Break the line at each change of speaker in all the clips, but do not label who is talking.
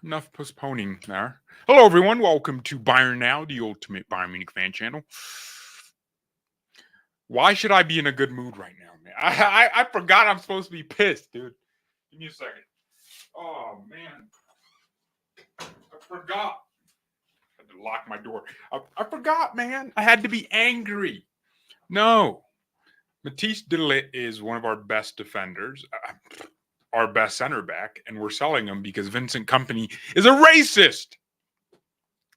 enough postponing there. Hello, everyone. Welcome to BayernNow, the ultimate Bayern Munich fan channel. Why should I be in a good mood right now, man? I forgot I'm supposed to be pissed, dude. Give me a second. Oh, man. I forgot. I had to lock my door. I forgot, man. I had to be angry. No. Matthijs de Ligt is one of our best defenders. Our best center back, and we're selling him because Vincent Kompany is a racist.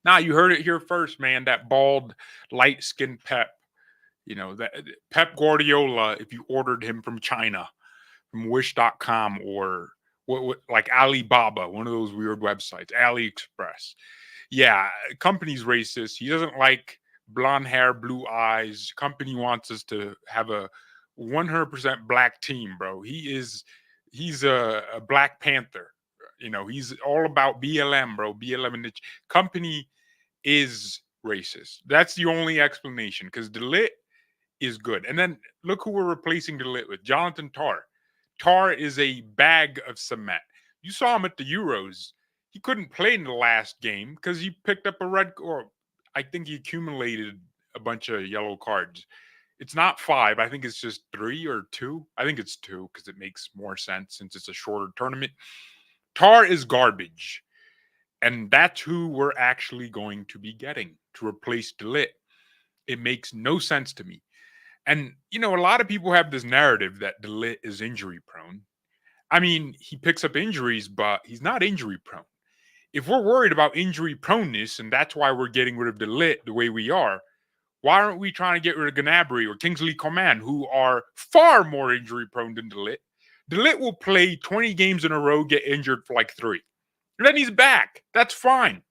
Now, you heard it here first, man. That bald, light-skinned Pep. You know, that Pep Guardiola, if you ordered him from China, from Wish.com or like Alibaba, one of those weird websites, AliExpress. Yeah, Kompany's racist. He doesn't like blonde hair, blue eyes. Kompany wants us to have a 100% black team, bro. He's a Black Panther. You know, he's all about BLM, bro. BLM and the Kompany is racist. That's the only explanation because de Ligt is good. And then look who we're replacing de Ligt with. Jonathan Tah. Tah is a bag of cement. You saw him at the Euros. He couldn't play in the last game because he picked up a red, or I think he accumulated a bunch of yellow cards. It's not 5. I think it's just 3 or 2. I think it's 2 because it makes more sense since it's a shorter tournament. Tah is garbage. And that's who we're actually going to be getting to replace de Ligt. It makes no sense to me. And, you know, a lot of people have this narrative that de Ligt is injury prone. I mean, he picks up injuries, but he's not injury prone. If we're worried about injury proneness and that's why we're getting rid of de Ligt the way we are, why aren't we trying to get rid of Gnabry or Kingsley Coman, who are far more injury prone than de Ligt? De Ligt will play 20 games in a row, get injured for like 3. And then he's back. That's fine.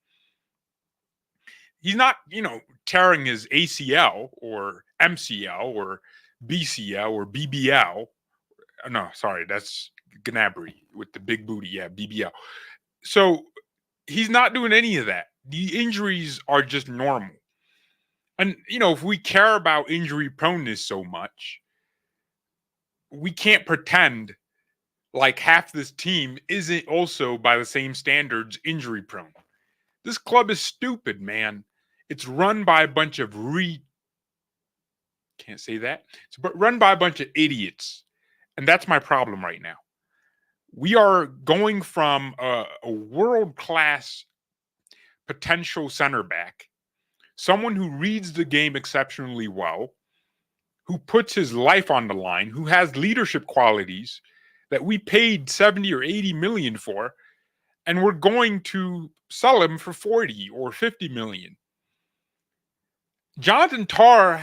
He's not, you know, tearing his ACL or MCL or BCL or BBL. No, sorry, that's Gnabry with the big booty. Yeah, BBL. So he's not doing any of that. The injuries are just normal. And, you know, if we care about injury proneness so much, we can't pretend like half this team isn't also, by the same standards, injury prone. This club is stupid, man. It's run by a bunch of can't say that. It's run by a bunch of idiots. And that's my problem right now. We are going from a world-class potential center back, someone who reads the game exceptionally well, who puts his life on the line, who has leadership qualities that we paid 70 or 80 million for, and we're going to sell him for 40 or 50 million. Jonathan Tah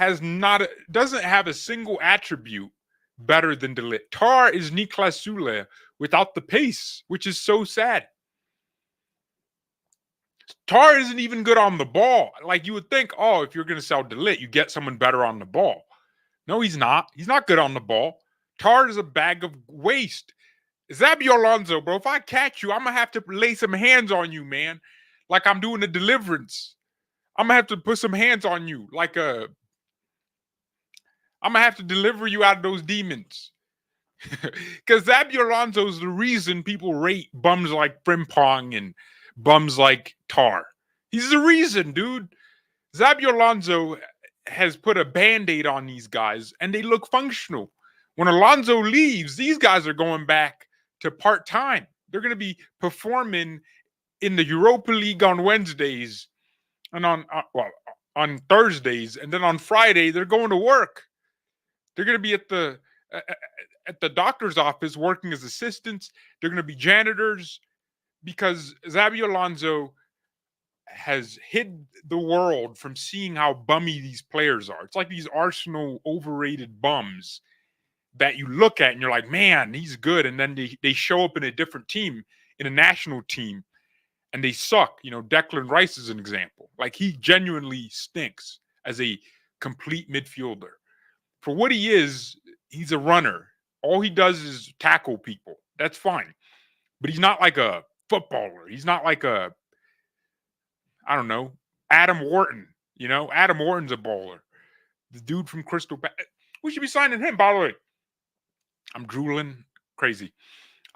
doesn't have a single attribute better than de Ligt. Tah is Niklas Süle without the pace, which is so sad. Tah isn't even good on the ball. Like you would think, oh, if you're going to sell de Ligt, you get someone better on the ball. No, he's not. He's not good on the ball. Tah is a bag of waste. Xavi Alonso, bro, if I catch you, I'm going to have to lay some hands on you, man. Like I'm doing a deliverance. I'm going to have to put some hands on you. I'm going to have to deliver you out of those demons. Because Xavi Alonso is the reason people rate bums like Frimpong and bums like Tah. He's the reason, dude. Xavi Alonso has put a Band-Aid on these guys, and they look functional. When Alonso leaves, these guys are going back to part-time. They're going to be performing in the Europa League on Wednesdays and on Thursdays, and then on Friday, they're going to work. They're going to be at the doctor's office working as assistants. They're going to be janitors because Xavi Alonso has hid the world from seeing how bummy these players are. It's like these Arsenal overrated bums that you look at and you're like, man, he's good. And then they show up in a different team, in a national team, and they suck. You know, Declan Rice is an example. Like he genuinely stinks as a complete midfielder. For what he is, he's a runner. All he does is tackle people. That's fine. But he's not like a footballer. He's not like I don't know, Adam Wharton. You know, Adam Wharton's a baller. The dude from Crystal Palace. We should be signing him, by the way. I'm drooling. Crazy.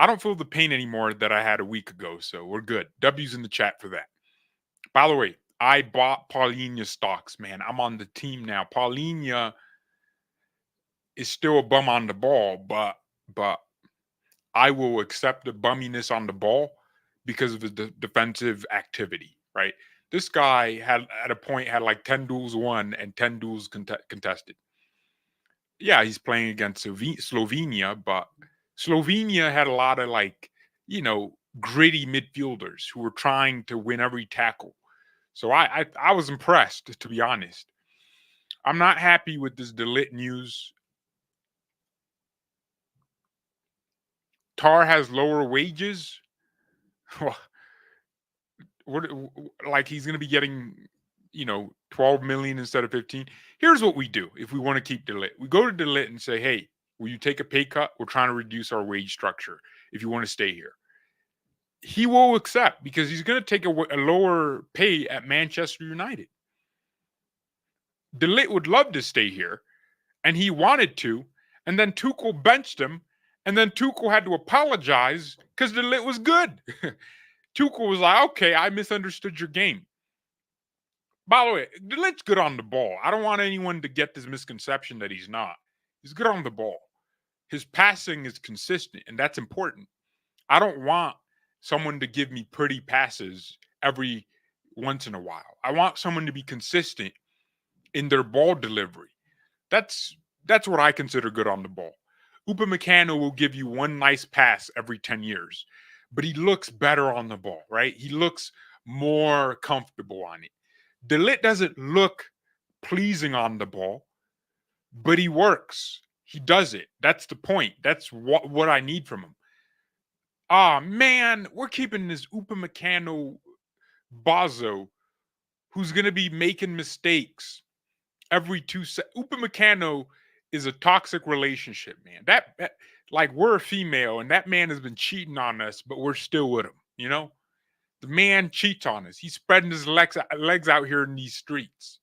I don't feel the pain anymore that I had a week ago, so we're good. W's in the chat for that. By the way, I bought Paulinho stocks, man. I'm on the team now. Paulinho is still a bum on the ball, but I will accept the bumminess on the ball because of the defensive activity, right? This guy had at a point had like 10 duels won and 10 duels contested. Yeah, he's playing against Slovenia, but Slovenia had a lot of like, gritty midfielders who were trying to win every tackle. So I was impressed, to be honest. I'm not happy with this Ligt news. Tar has lower wages. What, like he's going to be getting 12 million instead of 15. Here's what we do if we want to keep Ligt. We go to Ligt and say, hey, will you take a pay cut? We're trying to reduce our wage structure if you want to stay here. He will accept because he's going to take a lower pay at Manchester United. Ligt would love to stay here, and he wanted to, and then Tuchel benched him, and then Tuchel had to apologize because Ligt was good. Tuchel was like, okay, I misunderstood your game. By the way, Ligt's good on the ball. I don't want anyone to get this misconception that he's not. He's good on the ball. His passing is consistent, and that's important. I don't want someone to give me pretty passes every once in a while. I want someone to be consistent in their ball delivery. That's what I consider good on the ball. Upamecano will give you one nice pass every 10 years, but he looks better on the ball, right? He looks more comfortable on it. Ligt doesn't look pleasing on the ball, but he works. He does it. That's the point. That's what I need from him. Man, we're keeping this Upamecano Bozo who's going to be making mistakes every 2 seconds. Upamecano is a toxic relationship, man. That like we're a female and that man has been cheating on us, but we're still with him, The man cheats on us. He's spreading his legs out here in these streets.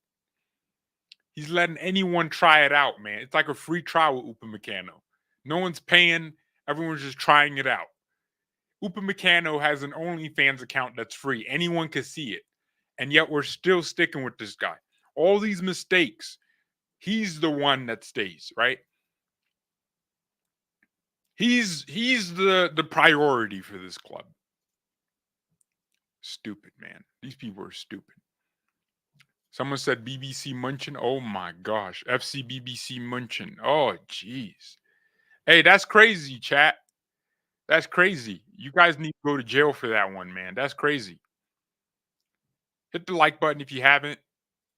He's letting anyone try it out, man. It's like a free trial with Upamecano. No one's paying. Everyone's just trying it out. Upamecano has an OnlyFans account that's free. Anyone can see it. And yet we're still sticking with this guy. All these mistakes, he's the one that stays, right? He's the priority for this club. Stupid, man. These people are stupid. Someone said BBC München. Oh my gosh. FC BBC München. Oh, jeez. Hey, that's crazy, chat. That's crazy. You guys need to go to jail for that one, man. That's crazy. Hit the like button if you haven't.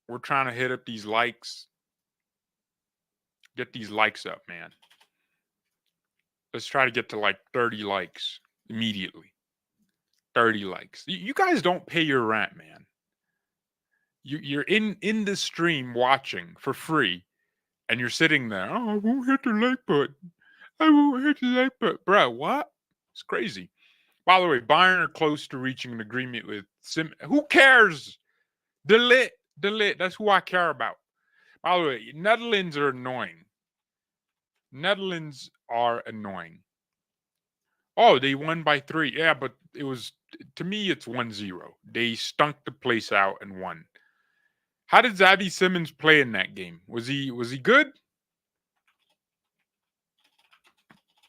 We're trying to hit up these likes. Get these likes up, man. Let's try to get to like 30 likes immediately. 30 likes. You guys don't pay your rent, man. You're in the stream watching for free, and you're sitting there. Oh, I won't hit the like button. I won't hit the like button. Bro, what? It's crazy. By the way, Bayern are close to reaching an agreement with Who cares? Ligt. That's who I care about. By the way, Netherlands are annoying. Netherlands are annoying. Oh, they won by 3. Yeah, but it was, to me, it's 1-0. They stunk the place out and won. How did Xavi Simons play in that game? Was he good?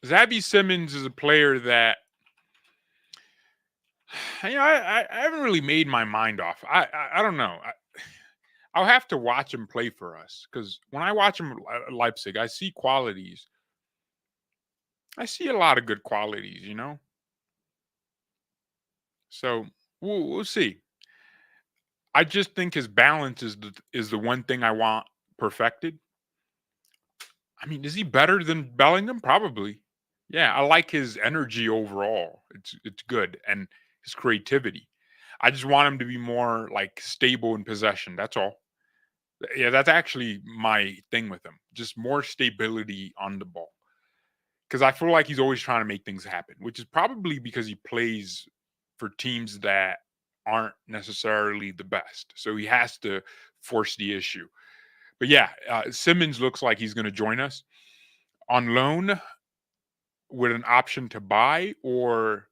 Xavi Simons is a player that I haven't really made my mind off. I don't know. I'll have to watch him play for us because when I watch him at Leipzig, I see qualities. I see a lot of good qualities, So we'll see. I just think his balance is the one thing I want perfected. I mean, is he better than Bellingham? Probably. Yeah, I like his energy overall. It's good, and his creativity. I just want him to be more like stable in possession. That's all. Yeah, that's actually my thing with him. Just more stability on the ball. Because I feel like he's always trying to make things happen, which is probably because he plays for teams that aren't necessarily the best. So he has to force the issue. But yeah, Simmons looks like he's going to join us on loan. with an option to buy, or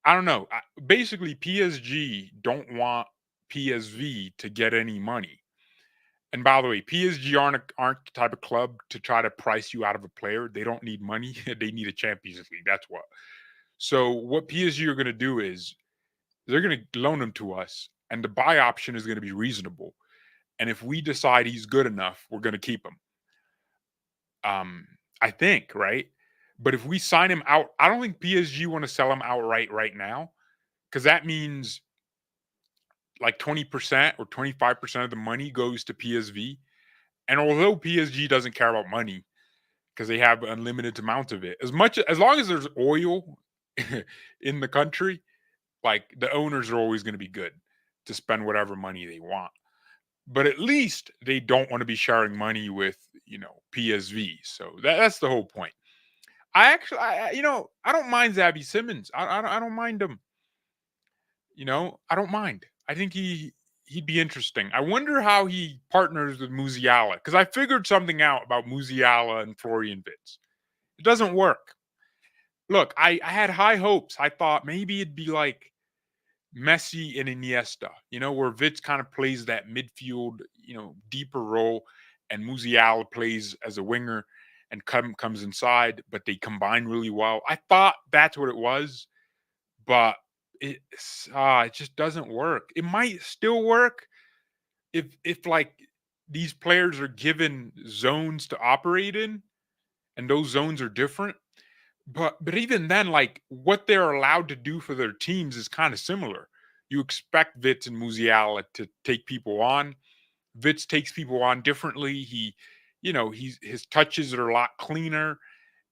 I don't know. Basically, PSG don't want PSV to get any money. And by the way, PSG aren't the type of club to try to price you out of a player. They don't need money. They need a Champions League. That's what. So what PSG are going to do is they're going to loan him to us, and the buy option is going to be reasonable. And if we decide he's good enough, we're going to keep him. I think, right? But if we sign him out, I don't think PSG want to sell him outright right now, because that means like 20% or 25% of the money goes to PSV. And although PSG doesn't care about money because they have unlimited amounts of it, as long as there's oil in the country, like the owners are always going to be good to spend whatever money they want. But at least they don't want to be sharing money with, PSV. So that's the whole point. I don't mind Xavi Simmons. I don't mind him. I don't mind. I think he'd be interesting. I wonder how he partners with Musiala, because I figured something out about Musiala and Florian Wirtz. It doesn't work. Look, I had high hopes. I thought maybe it'd be like Messi and Iniesta, where Wirtz kind of plays that midfield, deeper role, and Musiala plays as a winger and comes inside, but they combine really well. I thought that's what it was, but it just doesn't work. It might still work if like these players are given zones to operate in, and those zones are different. But even then, like what they're allowed to do for their teams is kind of similar. You expect Vitz and Musiala to take people on. Vitz takes people on differently. His touches are a lot cleaner,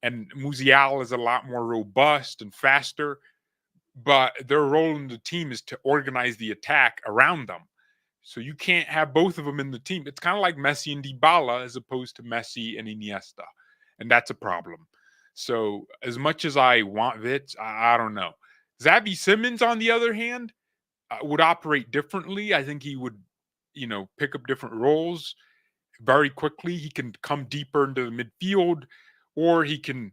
and Musiala is a lot more robust and faster. But their role in the team is to organize the attack around them. So you can't have both of them in the team. It's kind of like Messi and Dybala as opposed to Messi and Iniesta, and that's a problem. So as much as I want Vitz, I don't know. Xavi Simmons, on the other hand, would operate differently. I think he would, pick up different roles very quickly. He can come deeper into the midfield, or he can,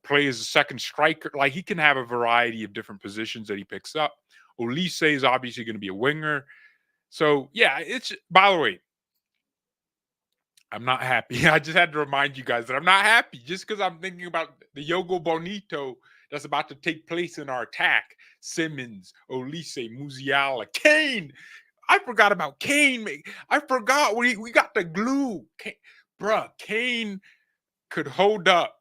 play as a second striker. Like he can have a variety of different positions that he picks up. Olise is obviously going to be a winger. So yeah, by the way, I'm not happy. I just had to remind you guys that I'm not happy just because I'm thinking about the Yogo Bonito that's about to take place in our attack. Simmons, Olise, Musiala, Kane. I forgot about Kane. I forgot we got the glue. Bruh, Kane could hold up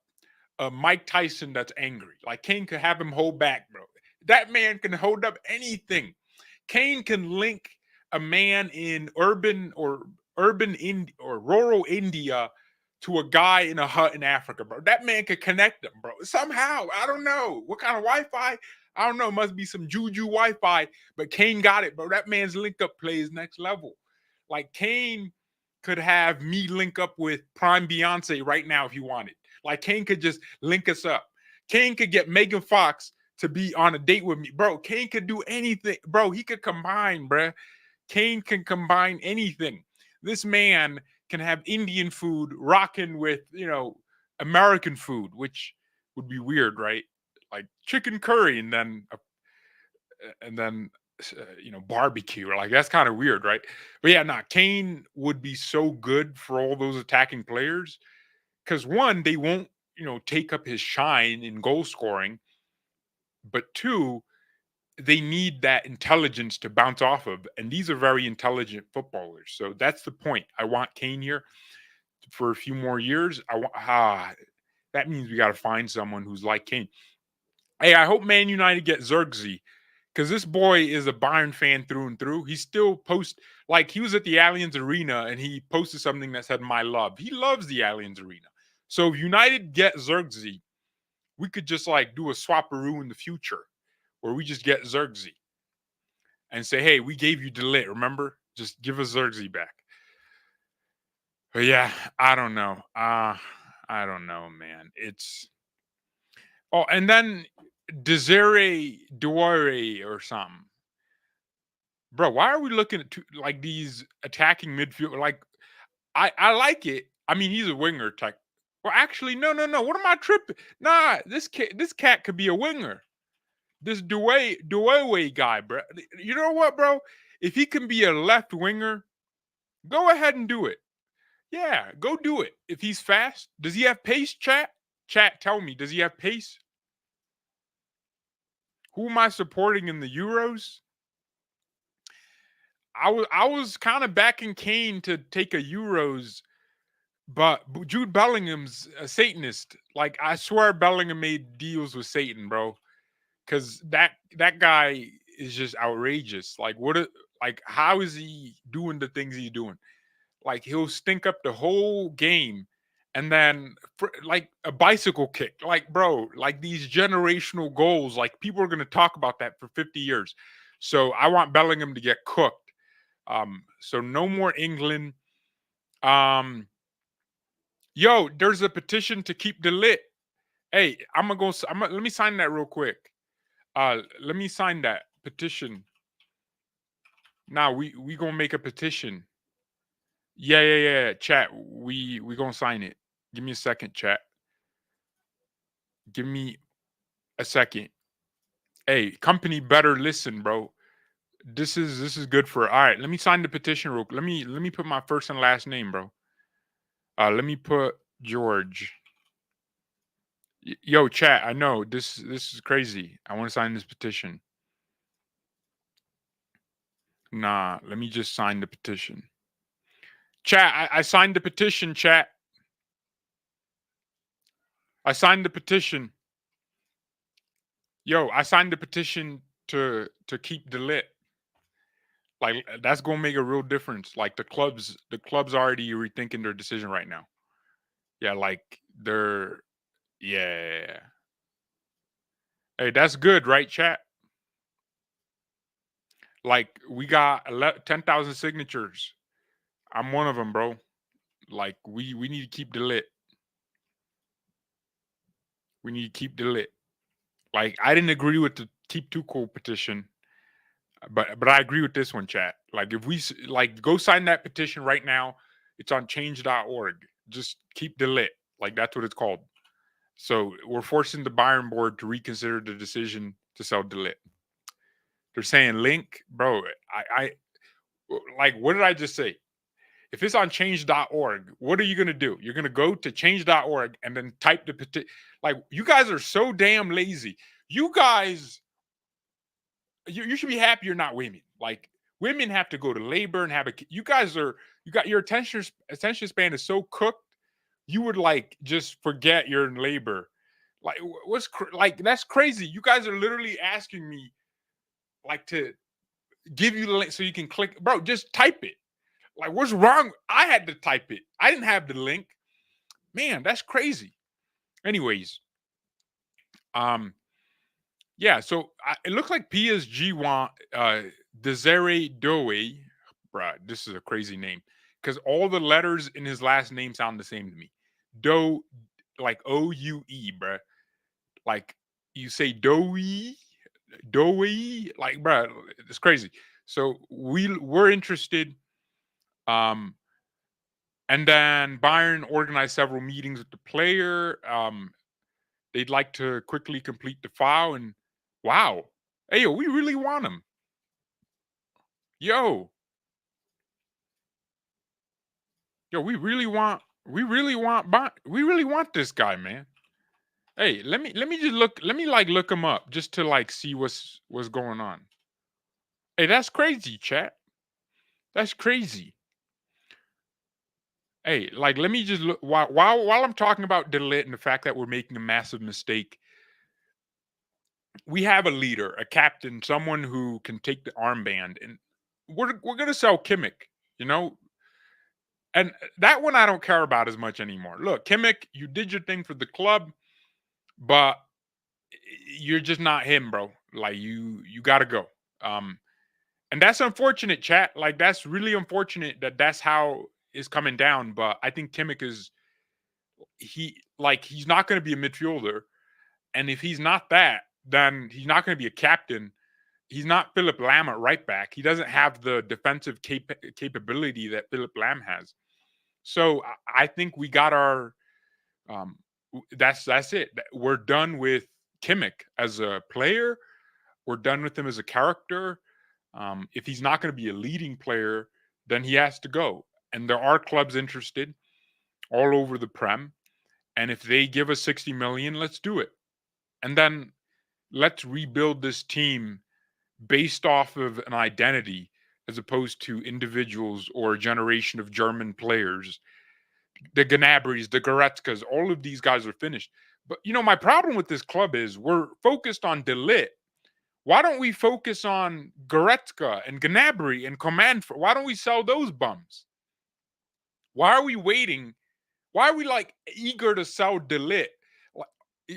Mike Tyson that's angry. Like Kane could have him hold back, bro. That man can hold up anything. Kane can link a man in urban or rural India to a guy in a hut in Africa, bro. That man could connect them, bro. Somehow, I don't know what kind of Wi-Fi. I don't know. Must be some juju Wi-Fi, but Kane got it, bro. That man's link up play is next level. Like Kane could have me link up with Prime Beyonce right now if he wanted. Like Kane could just link us up. Kane could get Megan Fox to be on a date with me, bro. Kane could do anything, bro. He could combine, bro. Kane can combine anything. This man can have Indian food rocking with, American food, which would be weird, right? Like chicken curry and then barbecue. Like that's kind of weird, right? But yeah, Kane would be so good for all those attacking players because one, they won't, take up his shine in goal scoring, but two, they need that intelligence to bounce off of. And these are very intelligent footballers. So that's the point. I want Kane here for a few more years. That means we got to find someone who's like Kane. Hey, I hope Man United get Xerxes because this boy is a Bayern fan through and through. He still like he was at the Allianz Arena and he posted something that said "My love." He loves the Allianz Arena. So if United get Xerxes, we could just like do a swapperoo in the future where we just get Xerxes and say, hey, we gave you Ligt, remember? Just give us Xerxes back. But yeah, I don't know. I don't know, man. And then Desiree Douare or something. Bro, why are we looking at like these attacking midfield? Like, I like it. I mean, he's a winger type. Well, actually, no. What am I tripping? Nah, this cat could be a winger. This Dwayne guy, bro. You know what, bro? If he can be a left winger, go ahead and do it. Yeah, go do it. If he's fast, does he have pace, chat? Chat, tell me, does he have pace? Who am I supporting in the Euros? I was kind of backing Kane to take a Euros, but Jude Bellingham's a Satanist. Like, I swear Bellingham made deals with Satan, bro. Because that guy is just outrageous. Like, how is he doing the things he's doing? Like, he'll stink up the whole game, and then like a bicycle kick. Like, bro, like these generational goals. Like, people are gonna talk about that for 50 years. So I want Bellingham to get cooked. So no more England. Yo, there's a petition to keep the lit. Hey, let me sign that real quick. Let me sign that petition. Now we gonna make a petition. Yeah. Chat, we gonna sign it. Give me a second, chat. Give me a second. Hey, company better listen, bro. This is good for. All right, let me sign the petition real quick. Let me put my first and last name, bro. Let me put George. Yo, chat, I know this is crazy. I want to sign this petition. Nah, let me just sign the petition. Chat, I signed the petition, chat. I signed the petition. Yo, I signed the petition to keep the lit. Like, that's gonna make a real difference. Like, the clubs already rethinking their decision right now. Yeah, like they're yeah. Hey, that's good, right, chat? Like, we got 10,000 signatures. I'm one of them, bro. Like, we need to keep the lit. We need to keep the lit. Like, I didn't agree with the Keep Tuchel petition, but I agree with this one, chat. Like, if we go sign that petition right now, it's on change.org. Just keep the lit. Like, that's what it's called. So we're forcing the Bayern board to reconsider the decision to sell De Ligt. They're saying link, bro. I like, what did I just say? If it's on change.org, what are you going to do? You're going to go to change.org and then type the petition. Like, you guys are so damn lazy. You guys, you should be happy you're not women. Like, women have to go to labor and have a kid. You got your attention span is so cooked, you would like just forget you're in labor. Like, like, that's crazy. You guys are literally asking me like to give you the link so you can click. Bro, just type it. Like, what's wrong? I had to type it. I didn't have the link. Man, that's crazy. Anyways, yeah. So it looks like PSG want Desiree Doué. Bruh, this is a crazy name because all the letters in his last name sound the same to me. Doe, like O-U-E, bruh. Like, you say Doué, like, bruh, it's crazy. So we're interested. And then Bayern organized several meetings with the player. They'd like to quickly complete the file, and wow, hey, yo, we really want him. Yo, we really want this guy, man. Hey, let me just look him up just to like see what's going on. Hey, that's crazy, chat. That's crazy. Hey, like, let me just look while I'm talking about De Ligt and the fact that we're making a massive mistake. We have a leader, a captain, someone who can take the armband, and we're gonna sell Kimmich, you know. And that one I don't care about as much anymore. Look, Kimmich, you did your thing for the club, but you're just not him, bro. Like, you got to go. And that's unfortunate, chat. Like, that's really unfortunate that that's how it's coming down. But I think Kimmich he's not going to be a midfielder, and if he's not that, then he's not going to be a captain. He's not Philip Lahm at right back. He doesn't have the defensive capability that Philip Lahm has. So I think we got our That's it. We're done with Kimmich as a player. We're done with him as a character. If he's not going to be a leading player, then he has to go. And there are clubs interested all over the Prem. And if they give us 60 million, let's do it. And then let's rebuild this team based off of an identity as opposed to individuals or a generation of German players. The Gnabry's, the Goretzkas, all of these guys are finished. But, my problem with this club is we're focused on De Ligt. Why don't we focus on Goretzka and Gnabry and Coman? Why don't we sell those bums? Why are we waiting? Why are we eager to sell De Ligt?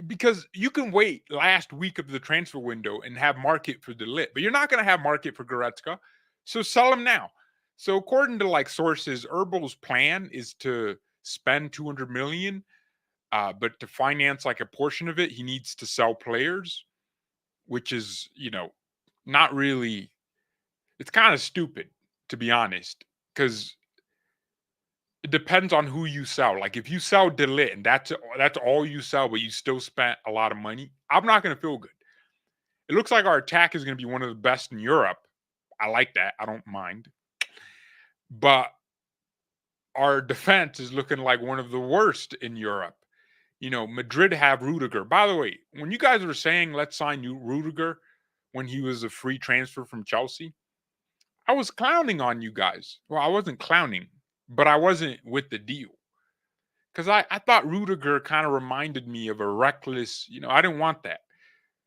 Because you can wait last week of the transfer window and have market for De Ligt, but you're not going to have market for Goretzka. So sell him now. So according to sources, Herbal's plan is to spend 200 million, but to finance a portion of it, he needs to sell players, which is, not really, it's kind of stupid, to be honest, because it depends on who you sell. If you sell De Ligt and that's all you sell, but you still spent a lot of money, I'm not going to feel good. It looks like our attack is going to be one of the best in Europe. I like that. I don't mind. But our defense is looking like one of the worst in Europe. Madrid have Rudiger. By the way, when you guys were saying let's sign Rudiger when he was a free transfer from Chelsea, I was clowning on you guys. Well, I wasn't clowning, but I wasn't with the deal. Because I thought Rudiger kind of reminded me of a reckless, I didn't want that.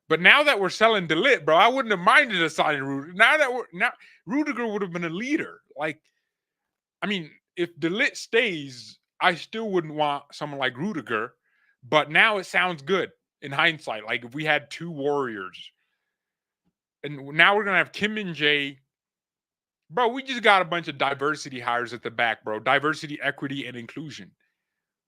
But now that we're selling De Ligt, bro, I wouldn't have minded a signing Rudiger. Now Rudiger would have been a leader. If De Ligt stays, I still wouldn't want someone like Rudiger. But now it sounds good in hindsight. If we had two warriors. And now we're going to have Kim and Jay. Bro, we just got a bunch of diversity hires at the back, bro. Diversity, equity, and inclusion.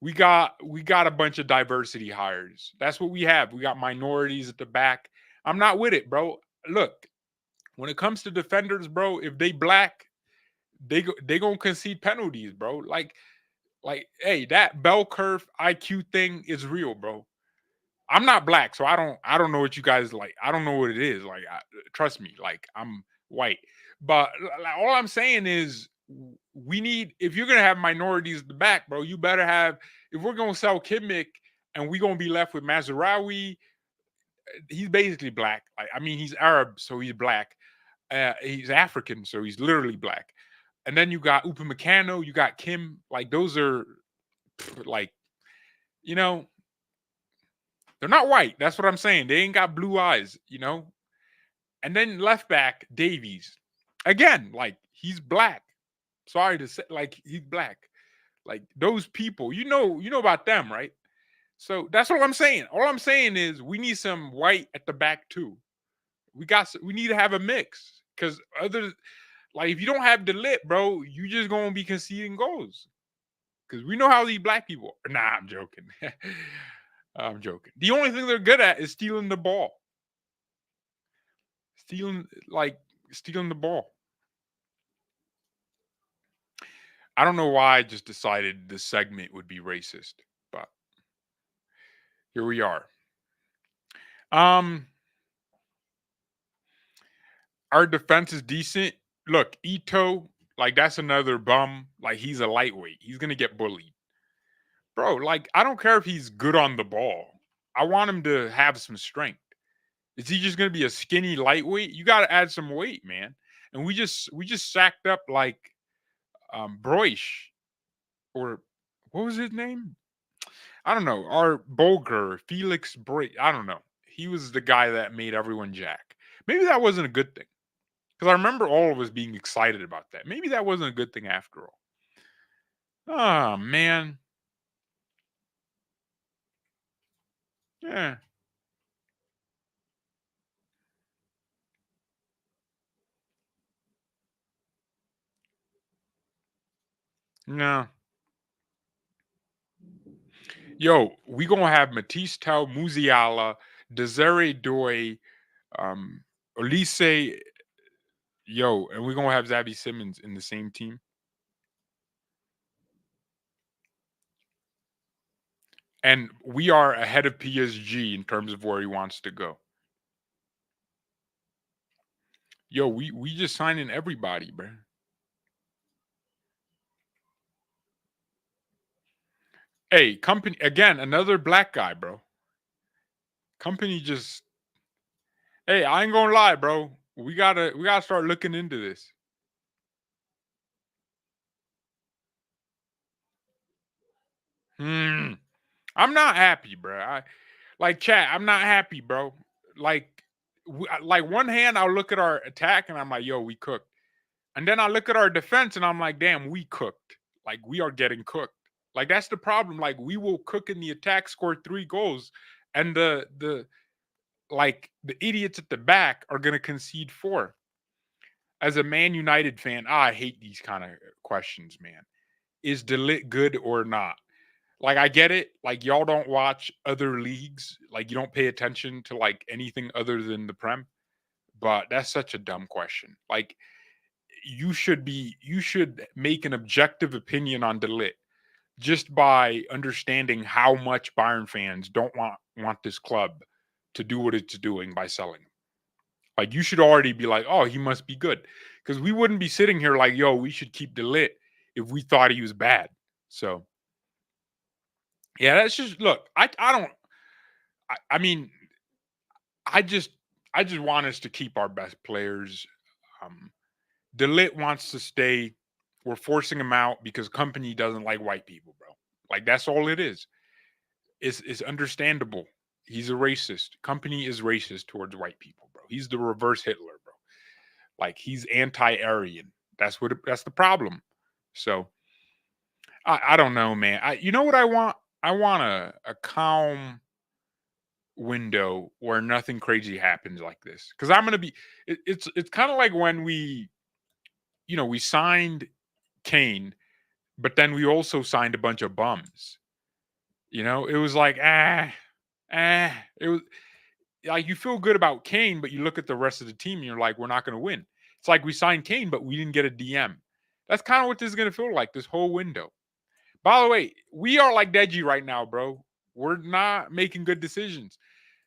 We got a bunch of diversity hires. That's what we have. We got minorities at the back. I'm not with it, bro. Look, when it comes to defenders, bro, if they black, they gonna concede penalties, bro. Hey, that bell curve IQ thing is real, bro. I'm not black, so I don't know what you guys like. I don't know what it is. Trust me, I'm white. But all I'm saying is we need, if you're gonna have minorities at the back, bro, you better have, if we're gonna sell Kimmich and we're gonna be left with Mazraoui, he's basically black. He's Arab, so he's black. He's African, so he's literally black. And then you got Upamecano, you got Kim. Those are they're not white. That's what I'm saying. They ain't got blue eyes, And then left back, Davies. Again, he's black. Sorry to say, he's black. Those people, you know about them, right? So that's what I'm saying. All I'm saying is we need some white at the back too. We need to have a mix, because if you don't have De Ligt, bro, you just gonna be conceding goals. Because we know how these black people are. Nah, I'm joking. I'm joking. The only thing they're good at is stealing the ball. Stealing the ball. I don't know why I just decided this segment would be racist, but here we are. Our defense is decent. Look, Ito, that's another bum. He's a lightweight. He's gonna get bullied. Bro, I don't care if he's good on the ball. I want him to have some strength. Is he just gonna be a skinny lightweight? You gotta add some weight, man. And we just sacked up Broish, or what was his name? I don't know. Our Bulger, Felix Broish. I don't know. He was the guy that made everyone jack. Maybe that wasn't a good thing. Because I remember all of us being excited about that. Maybe that wasn't a good thing after all. Oh, man. Yeah. No. Yo, we gonna have Matthijs Tel, Musiala, Desiree Doy, Olise. Yo, and we're gonna have Xavi Simmons in the same team. And we are ahead of PSG in terms of where he wants to go. Yo, we just signing everybody, bro. Hey, company again, another black guy, bro. Company just hey, I ain't gonna lie, bro. We gotta start looking into this. I'm not happy, bro. Like chat, I'm not happy, bro. Like like one hand I'll look at our attack and I'm like, yo, we cooked. And then I look at our defense and I'm like, damn, we cooked. Like we are getting cooked. Like that's the problem. Like we will cook in the attack, score 3 goals, and the idiots at the back are gonna concede 4. As a Man United fan, I hate these kind of questions, man. Is Ligt good or not? Like I get it. Like y'all don't watch other leagues. Like you don't pay attention to like anything other than the Prem. But that's such a dumb question. Like you should make an objective opinion on Ligt just by understanding how much Bayern fans don't want this club to do what it's doing by selling him. Like you should already be like, oh, he must be good, because we wouldn't be sitting here like, yo, we should keep Ligt if we thought he was bad. So yeah, that's just look. I don't. I mean, I just I just want us to keep our best players. Um, Ligt wants to stay. We're forcing him out because company doesn't like white people, bro. Like that's all it is. It's understandable. He's a racist. Company is racist towards white people, bro. He's the reverse Hitler, bro. Like he's anti-Aryan. That's the problem. So I don't know, man. You know what I want? I want a calm window where nothing crazy happens like this. Because I'm gonna be. It's kind of like when we signed Kane, but then we also signed a bunch of bums. It was like It was like you feel good about Kane, but you look at the rest of the team and you're like, we're not going to win. It's like we signed Kane, but we didn't get a DM. That's kind of what this is going to feel like this whole window. By the way, we are like Deji right now, bro. We're not making good decisions.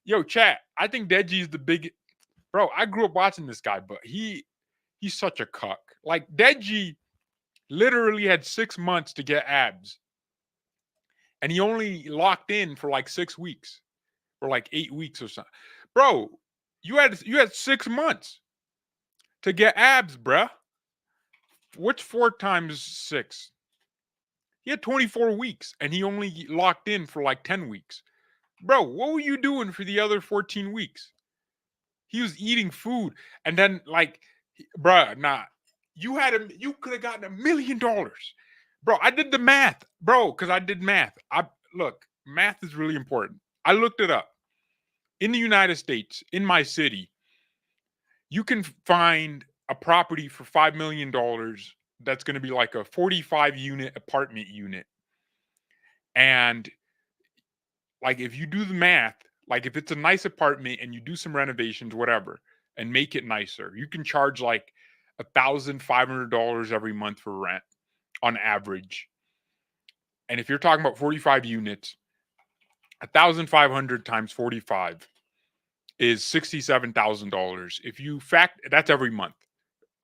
Yo, chat. I think Deji is the big bro. I grew up watching this guy, but he's such a cuck. Like Deji literally had 6 months to get abs, and he only locked in for like 6 weeks or like 8 weeks or something. Bro, you had 6 months to get abs, bruh. What's 4 times 6? He had 24 weeks and he only locked in for like 10 weeks. Bro, what were you doing for the other 14 weeks? He was eating food. And then, like, bruh, nah. You could have gotten $1 million. Bro, I did the math, bro, because I did math. Look, math is really important. I looked it up. In the United States, in my city, you can find a property for $5 million that's going to be like a 45 unit apartment unit. And like if you do the math, like if it's a nice apartment and you do some renovations, whatever, and make it nicer, you can charge like $1,500 every month for rent on average. And if you're talking about 45 units, 1,500 times 45 is $67,000. If you that's every month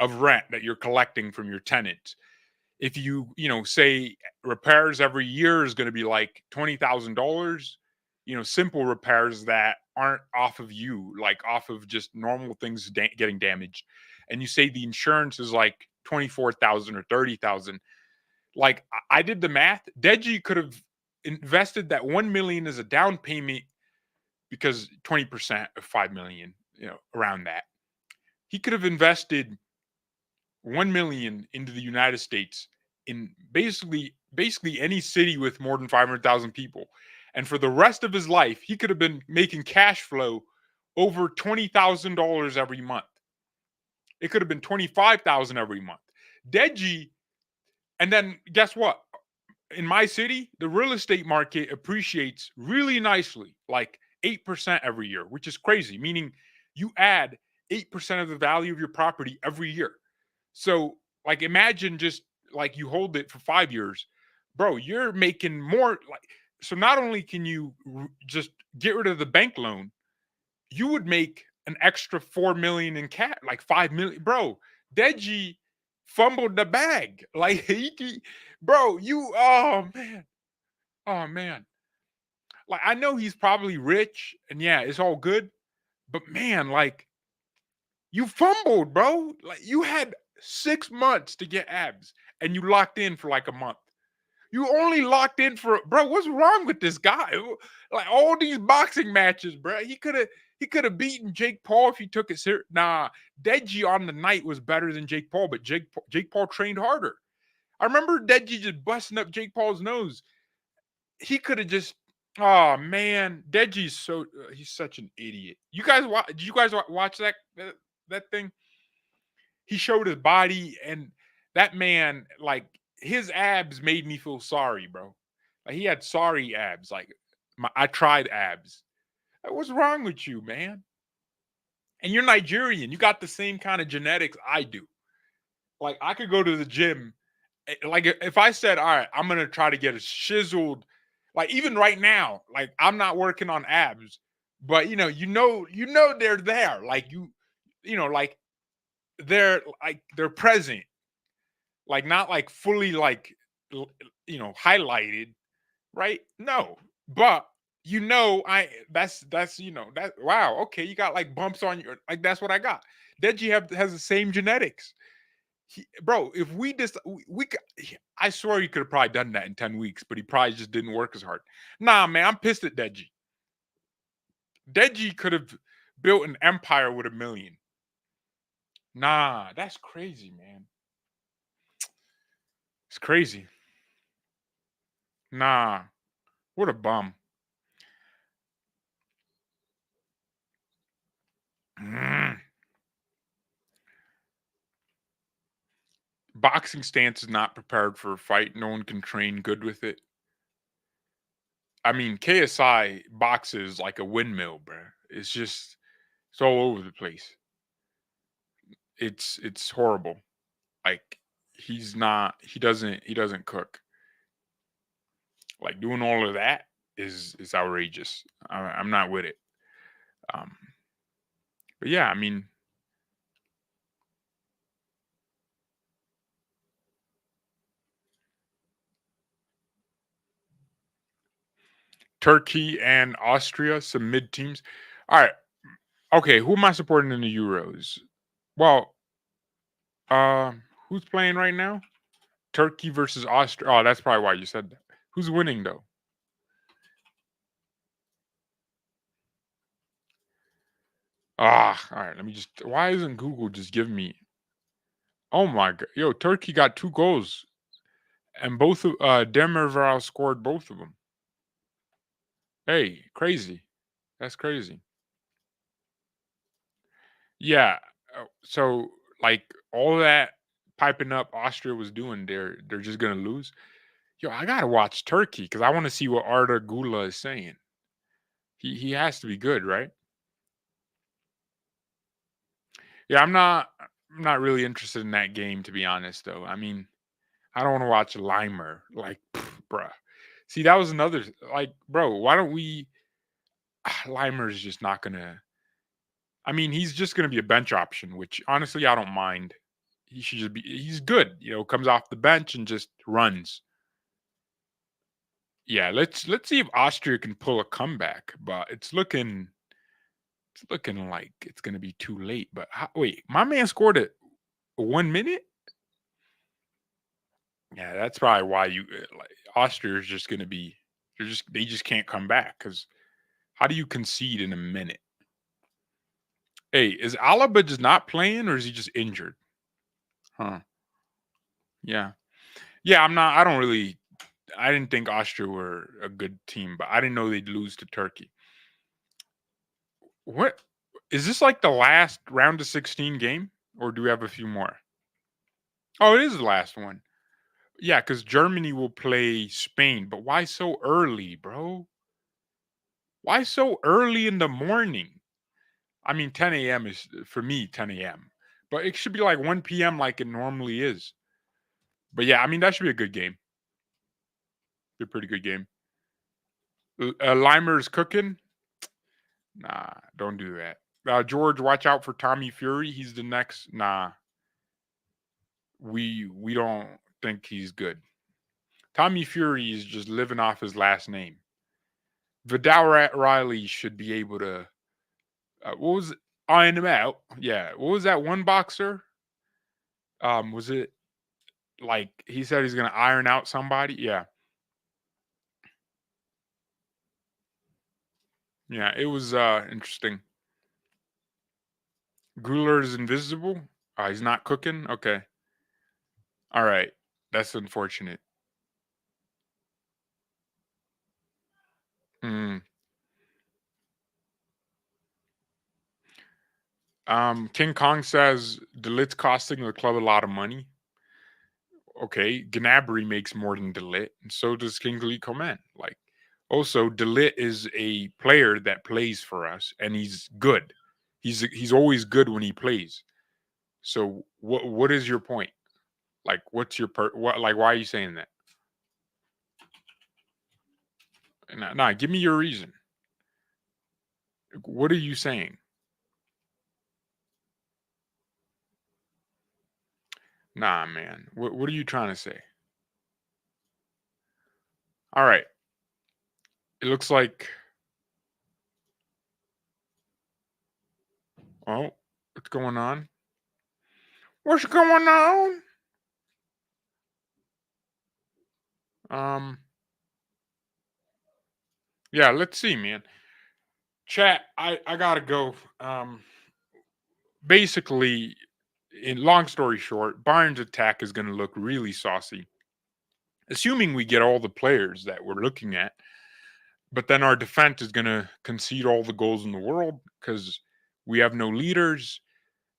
of rent that you're collecting from your tenants. If say repairs every year is going to be like $20,000, simple repairs that aren't off of you, like off of just normal things getting damaged. And you say the insurance is like 24,000 or 30,000. Like I did the math. Deji could have invested that 1 million as a down payment, because 20% of 5 million, around that. He could have invested 1 million into the United States in basically any city with more than 500,000 people. And for the rest of his life, he could have been making cash flow over $20,000 every month. It could have been 25,000 every month. Deji, and then guess what? In my city, the real estate market appreciates really nicely, like 8% every year, which is crazy, meaning you add 8% of the value of your property every year. So, like, imagine just like you hold it for 5 years, bro. You're making more. Like, So not only can you just get rid of the bank loan, you would make an extra 4 million in cash, like 5 million. Bro, Deji fumbled the bag. Like bro, oh man. Oh man. Like I know he's probably rich and yeah, it's all good, but man, like you fumbled, bro. Like you had 6 months to get abs and you locked in for like a month. You only locked in for, bro. What's wrong with this guy? Like all these boxing matches, bro. He could have beaten Jake Paul if he took it serious. Nah, Deji on the night was better than Jake Paul, but Jake Paul trained harder. I remember Deji just busting up Jake Paul's nose. He could have just. Oh man, Deji's he's such an idiot. You guys did you guys watch that thing? He showed his body, and that man, like his abs made me feel sorry, bro. Like he had sorry abs. Like I tried abs. Like, what's wrong with you, man? And you're Nigerian. You got the same kind of genetics I do. Like I could go to the gym. Like if I said, all right, I'm gonna try to get a chiseled, like even right now, like I'm not working on abs, but they're there. Like like they're present, like not like fully like highlighted, right? No, but I that's that wow, okay, you got like bumps on your, like that's what I got. Deji has the same genetics. Bro, if we just I swear he could have probably done that in 10 weeks, but he probably just didn't work as hard. Nah, man, I'm pissed at Deji. Deji could have built an empire with 1 million. Nah, that's crazy, man. It's crazy. Nah, what a bum. Boxing stance is not prepared for a fight. No one can train good with it. I mean, KSI boxes like a windmill, bro. It's all over the place. It's horrible. Like he doesn't cook. Like doing all of that is outrageous. I'm not with it. Um, but yeah, I mean, Turkey and Austria, some mid teams. All right, okay. Who am I supporting in the Euros? Well, who's playing right now? Turkey versus Austria. Oh, that's probably why you said that. Who's winning though? All right. Let me just. Why isn't Google just giving me? Oh my god, yo, Turkey got 2 goals, and both of Demirval scored both of them. Hey, crazy. That's crazy. Yeah. So like all that piping up Austria was doing, they're just gonna lose. Yo, I gotta watch Turkey because I want to see what Arda Gula is saying. He has to be good, right? Yeah, I'm not really interested in that game to be honest though. I mean, I don't want to watch Limer. Like, bruh. See, that was another like, bro, why don't we Limer's just not gonna, I mean, he's just gonna be a bench option, which honestly I don't mind. He should just be he's good, comes off the bench and just runs. Yeah, let's see if Austria can pull a comeback, but it's looking like it's gonna be too late. But wait, my man scored it 1 minute. Yeah, that's probably why like Austria is just gonna be they just can't come back because how do you concede in a minute? Hey, is Alaba just not playing or is he just injured? Huh? Yeah, yeah. I don't really. I didn't think Austria were a good team, but I didn't know they'd lose to Turkey. What is this like the last round of 16 game, or do we have a few more? Oh, it is the last one. Yeah, because Germany will play Spain, but why so early, bro? Why so early in the morning? I mean, 10 a.m. is for me 10 a.m., but it should be like 1 p.m. like it normally is. But yeah, I mean that should be a good game. Be a pretty good game. Limer's cooking. Nah, don't do that. George, watch out for Tommy Fury. He's the next. Nah, we don't think he's good. Tommy Fury is just living off his last name. Vidal Riley should be able to. What was it? Iron him out? Yeah. What was that one boxer? Was it like he said he's gonna iron out somebody? Yeah. Yeah. It was interesting. Gruler is invisible. He's not cooking. Okay. All right. That's unfortunate. Hmm. King Kong says Delit's costing the club a lot of money. Okay, Gnabry makes more than Delit, and so does Kingsley Coman. Like, also, Delit is a player that plays for us, and he's good. He's always good when he plays. So, what is your point? Like, what's your what? Like, why are you saying that? Nah, give me your reason. What are you saying? Nah, man. What are you trying to say? All right. It looks like. Oh, what's going on? What's going on? Um. Yeah, let's see, man. Chat. I gotta go. Basically, in long story short, Bayern's attack is going to look really saucy, assuming we get all the players that we're looking at. But then our defense is going to concede all the goals in the world because we have no leaders,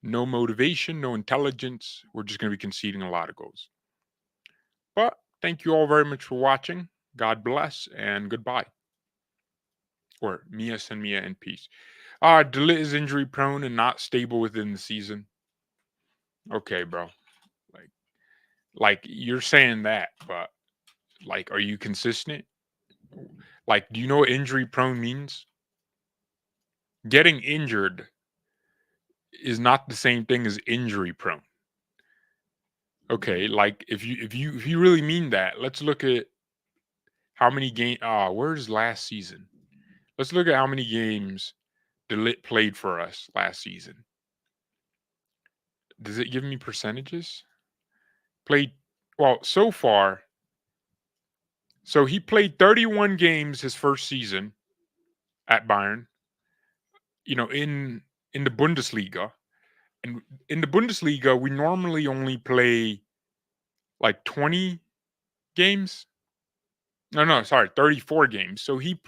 no motivation, no intelligence. We're just going to be conceding a lot of goals. But thank you all very much for watching. God bless and goodbye. Or Mia send Mia in peace. Delit is injury prone and not stable within the season. Okay, bro. Like, you're saying that, but like, are you consistent? Like, do you know what injury prone means? Getting injured is not the same thing as injury prone. Okay, like if you really mean that, let's look at how many games. Where's last season? Let's look at how many games Delit played for us last season. Does it give me percentages? Played well so far. So he played 31 games his first season at Bayern. In the Bundesliga. And in the Bundesliga, we normally only play like 20 games. No, sorry, 34 games. So he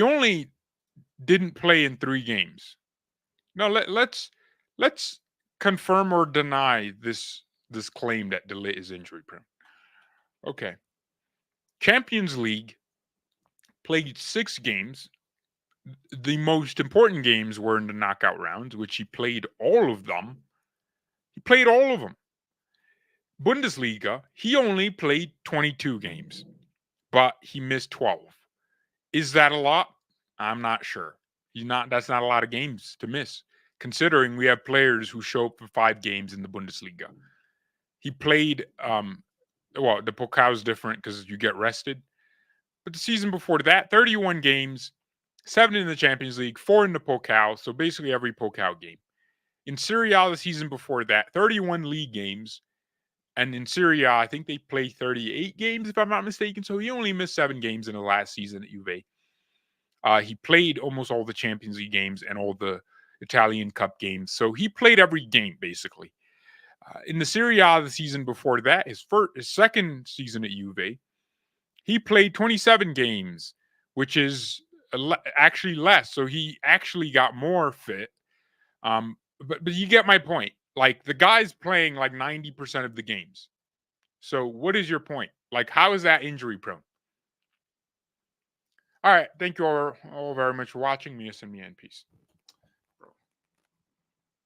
only didn't play in 3 games. No, let's confirm or deny this claim that Delit is injury prone. Okay. Champions League played 6 games. The most important games were in the knockout rounds, which he played all of them. He played all of them. Bundesliga, he only played 22 games, but he missed 12. Is that a lot? I'm not sure. That's not a lot of games to miss, considering we have players who show up for 5 games in the Bundesliga. He played well, the Pokal is different because you get rested. But the season before that, 31 games, 7 in the Champions League, 4 in the Pokal, so basically every Pokal game. In Serie A the season before that, 31 league games. And in Serie A, I think they play 38 games, if I'm not mistaken. So he only missed 7 games in the last season at Juve. He played almost all the Champions League games and all the Italian Cup games. So he played every game, basically. In the Serie A the season before that, his second season at Juve, he played 27 games, which is actually less. So he actually got more fit. But you get my point. Like, the guy's playing like 90% of the games. So what is your point? Like, how is that injury prone? All right. Thank you all very much for watching. Mia and Mia in peace.